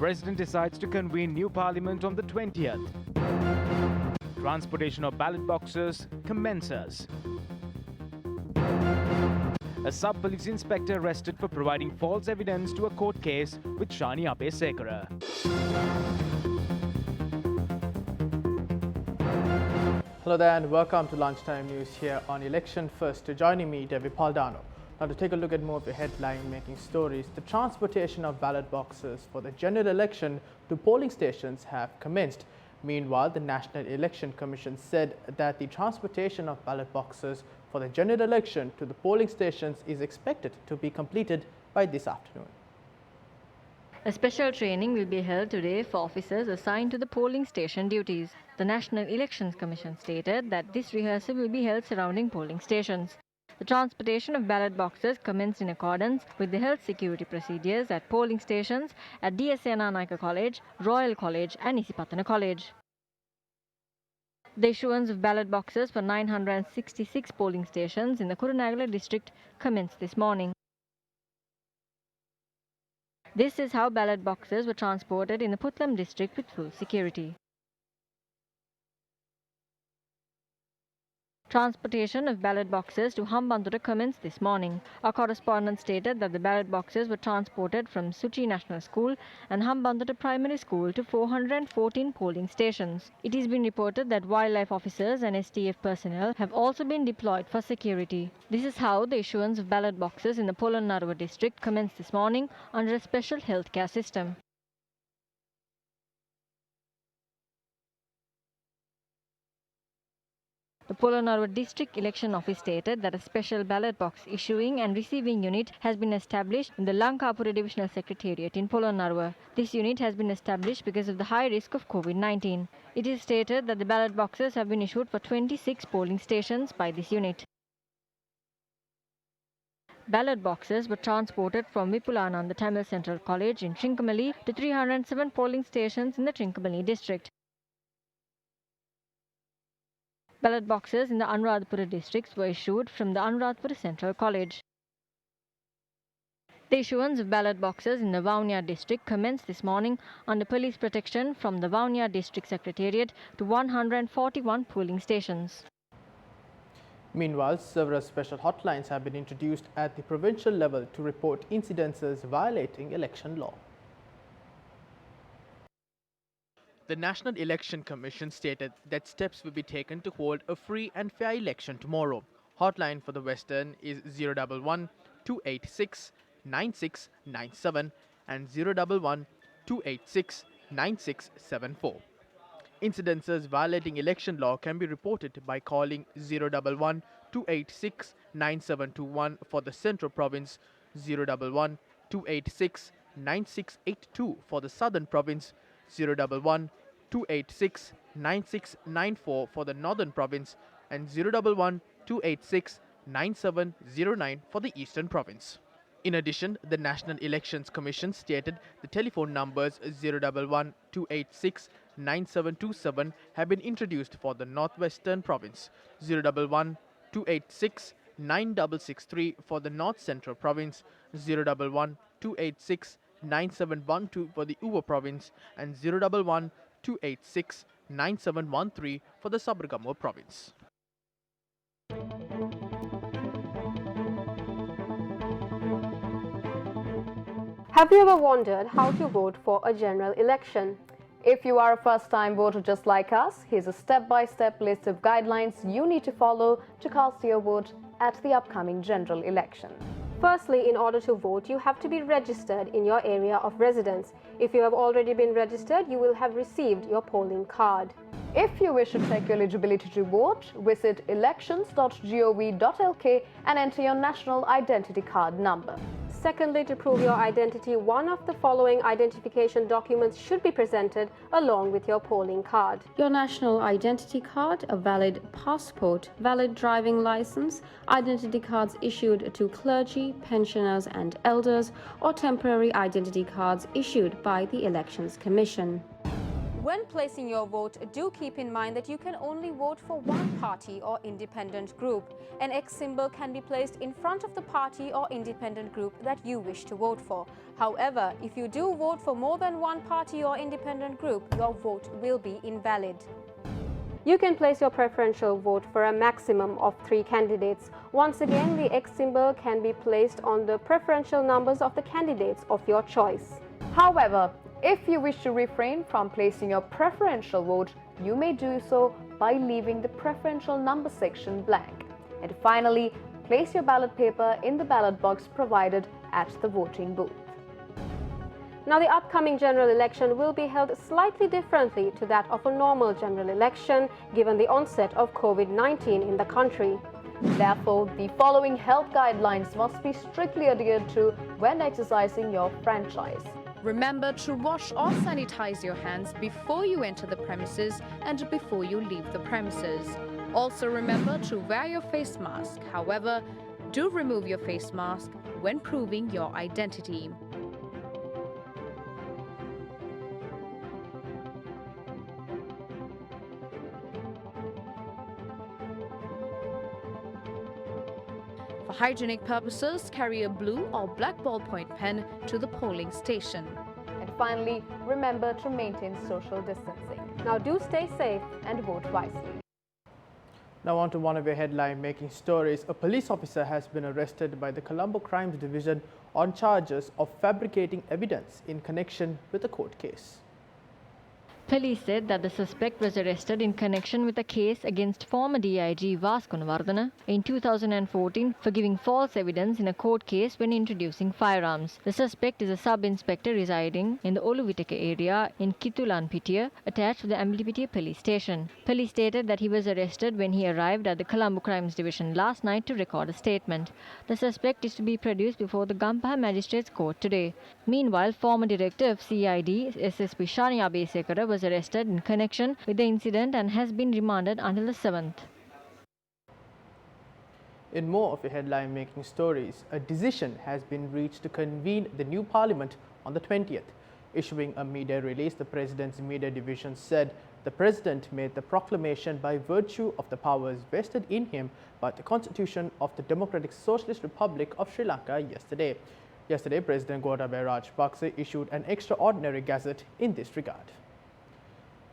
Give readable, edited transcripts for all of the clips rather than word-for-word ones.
President decides to convene new parliament on the 20th. Transportation of ballot boxes commences. A sub-police inspector arrested for providing false evidence to a court case with Shani Abesekara. Hello there and welcome to Lunchtime News here on Election First. Joining me, Devi Paldano. Now to take a look at more of the headline-making stories, the transportation of ballot boxes for the general election to polling stations have commenced. Meanwhile, the National Election Commission said that the transportation of ballot boxes for the general election to the polling stations is expected to be completed by this afternoon. A special training will be held today for officers assigned to the polling station duties. The National Elections Commission stated that this rehearsal will be held surrounding polling stations. The transportation of ballot boxes commenced in accordance with the health security procedures at polling stations at DSNR Naika College, Royal College and Isipatana College. The issuance of ballot boxes for 966 polling stations in the Kurunegala district commenced this morning. This is how ballot boxes were transported in the Putlam district with full security. Transportation of ballot boxes to Hambantota commenced this morning. Our correspondent stated that the ballot boxes were transported from Suchi National School and Hambantota Primary School to 414 polling stations. It has been reported that wildlife officers and STF personnel have also been deployed for security. This is how the issuance of ballot boxes in the Polonnaruwa district commenced this morning under a special healthcare system. The Polonnaruwa District Election Office stated that a special ballot box issuing and receiving unit has been established in the Lanka Divisional Secretariat in Polonnaruwa. This unit has been established because of the high risk of COVID-19. It is stated that the ballot boxes have been issued for 26 polling stations by this unit. Ballot boxes were transported from Vipulananda Tamil Central College in Trincomalee to 307 polling stations in the Trincomalee district. Ballot boxes in the Anuradhapura districts were issued from the Anuradhapura Central College. The issuance of ballot boxes in the Vavuniya district commenced this morning under police protection from the Vavuniya district secretariat to 141 polling stations. Meanwhile, several special hotlines have been introduced at the provincial level to report incidences violating election law. The National Election Commission stated that steps will be taken to hold a free and fair election tomorrow. Hotline for the Western is 011 286 9697 and 011 286 9674. Incidences violating election law can be reported by calling 011 286 9721 for the Central Province, 011 286 9682 for the Southern Province, 011 286 9694 for the Northern Province and 011 286 9709 for the Eastern Province. In addition, the National Elections Commission stated the telephone numbers 011 286 9727 have been introduced for the Northwestern Province, 011 286 9663 for the North Central Province, 011 286 9712 for the Uva Province and 011 286 9713 for the Sabaragamuwa Province. Have you ever wondered how to vote for a general election? If you are a first-time voter just like us, here's a step-by-step list of guidelines you need to follow to cast your vote at the upcoming general election. Firstly, in order to vote, you have to be registered in your area of residence. If you have already been registered, you will have received your polling card. If you wish to check your eligibility to vote, visit elections.gov.lk and enter your national identity card number. Secondly, to prove your identity, one of the following identification documents should be presented along with your polling card: your national identity card, a valid passport, valid driving license, identity cards issued to clergy, pensioners and elders, or temporary identity cards issued by the Elections Commission. When placing your vote, do keep in mind that you can only vote for one party or independent group. An X symbol can be placed in front of the party or independent group that you wish to vote for. However, if you do vote for more than one party or independent group, your vote will be invalid. You can place your preferential vote for a maximum of 3 candidates. Once again, the X symbol can be placed on the preferential numbers of the candidates of your choice. However, if you wish to refrain from placing your preferential vote, you may do so by leaving the preferential number section blank. And finally, place your ballot paper in the ballot box provided at the voting booth. Now, the upcoming general election will be held slightly differently to that of a normal general election, given the onset of COVID-19 in the country. Therefore, the following health guidelines must be strictly adhered to when exercising your franchise. Remember to wash or sanitize your hands before you enter the premises and before you leave the premises. Also remember to wear your face mask. However, do remove your face mask when proving your identity. For hygienic purposes, carry a blue or black ballpoint pen to the polling station. And finally, remember to maintain social distancing. Now do stay safe and vote wisely. Now on to one of your headline-making stories. A police officer has been arrested by the Colombo Crimes Division on charges of fabricating evidence in connection with a court case. Police said that the suspect was arrested in connection with a case against former DIG Vas Gunawardena in 2014 for giving false evidence in a court case when introducing firearms. The suspect is a sub-inspector residing in the Oluvitaka area in Kittulanpitiya, attached to the Amblipitiya police station. Police stated that he was arrested when he arrived at the Colombo Crimes Division last night to record a statement. The suspect is to be produced before the Gampaha Magistrates Court today. Meanwhile, former director of CID, SSP Shani Abesekara, was arrested in connection with the incident and has been remanded until the 7th. In more of your headline-making stories, a decision has been reached to convene the new parliament on the 20th. Issuing a media release, the President's media division said the President made the proclamation by virtue of the powers vested in him by the Constitution of the Democratic Socialist Republic of Sri Lanka yesterday. Yesterday, President Gotabaya Rajapaksa issued an extraordinary gazette in this regard.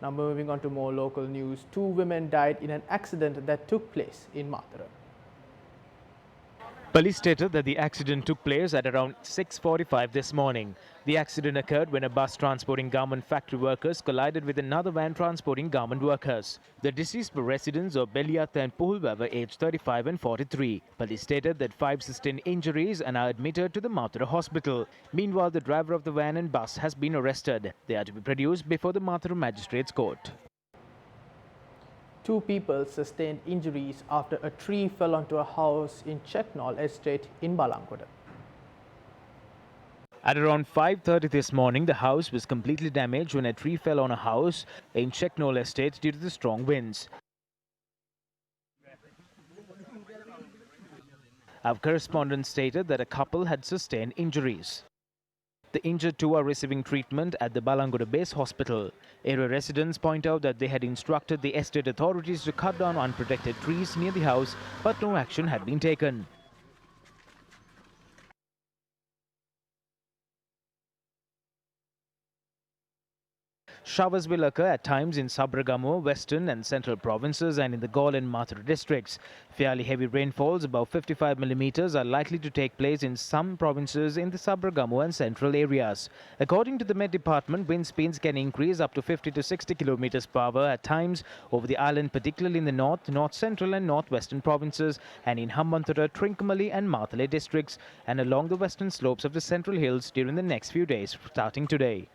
Now moving on to more local news, 2 women died in an accident that took place in Mathura. Police stated that the accident took place at around 6:45 this morning. The accident occurred when a bus transporting garment factory workers collided with another van transporting garment workers. The deceased were residents of Beliat and Puhulwava, aged 35 and 43. Police stated that 5 sustained injuries and are admitted to the Mathura hospital. Meanwhile, the driver of the van and bus has been arrested. They are to be produced before the Mathura Magistrates Court. 2 people sustained injuries after a tree fell onto a house in Checknall Estate in Balangoda. At around 5:30 this morning, the house was completely damaged when a tree fell on a house in Checknall Estate due to the strong winds. Our correspondent stated that a couple had sustained injuries. The injured 2 are receiving treatment at the Balangoda Base Hospital. Area residents point out that they had instructed the estate authorities to cut down unprotected trees near the house, but no action had been taken. Showers will occur at times in Sabragamuwa, Western and Central provinces and in the Galle and Mathura districts. Fairly heavy rainfalls, about 55 millimeters, are likely to take place in some provinces in the Sabragamuwa and Central areas. According to the Met Department, wind speeds can increase up to 50 to 60 kilometers per hour at times over the island, particularly in the North, North Central and Northwestern provinces and in Hambantota, Trincomalee and Mathale districts and along the western slopes of the Central Hills during the next few days, starting today.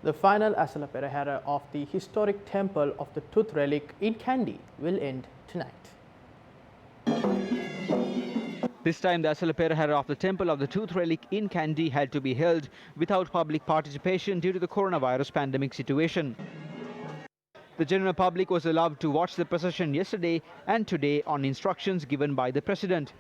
The final Asalaa perahara of the historic temple of the Tooth Relic in Kandy will end tonight. This time, the Asalaa perahara of the Temple of the Tooth Relic in Kandy had to be held without public participation due to the coronavirus pandemic situation. The general public was allowed to watch the procession yesterday and today on instructions given by the President.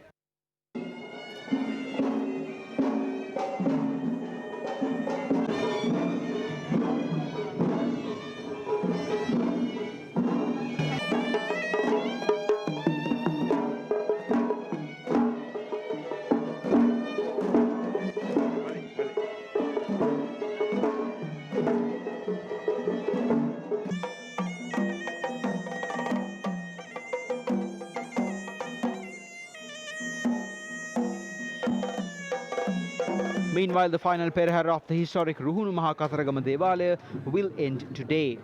Meanwhile, the final perahara of the historic Ruhunu Maha Katharagama Devalaya will end today.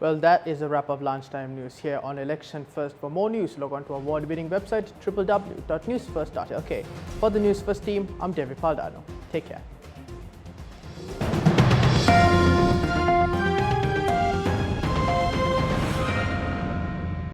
Well, that is a wrap of lunchtime news here on Election First. For more news, log on to our award-winning website www.newsfirst.lk. For the News First team, I'm Devi Paldano. Take care.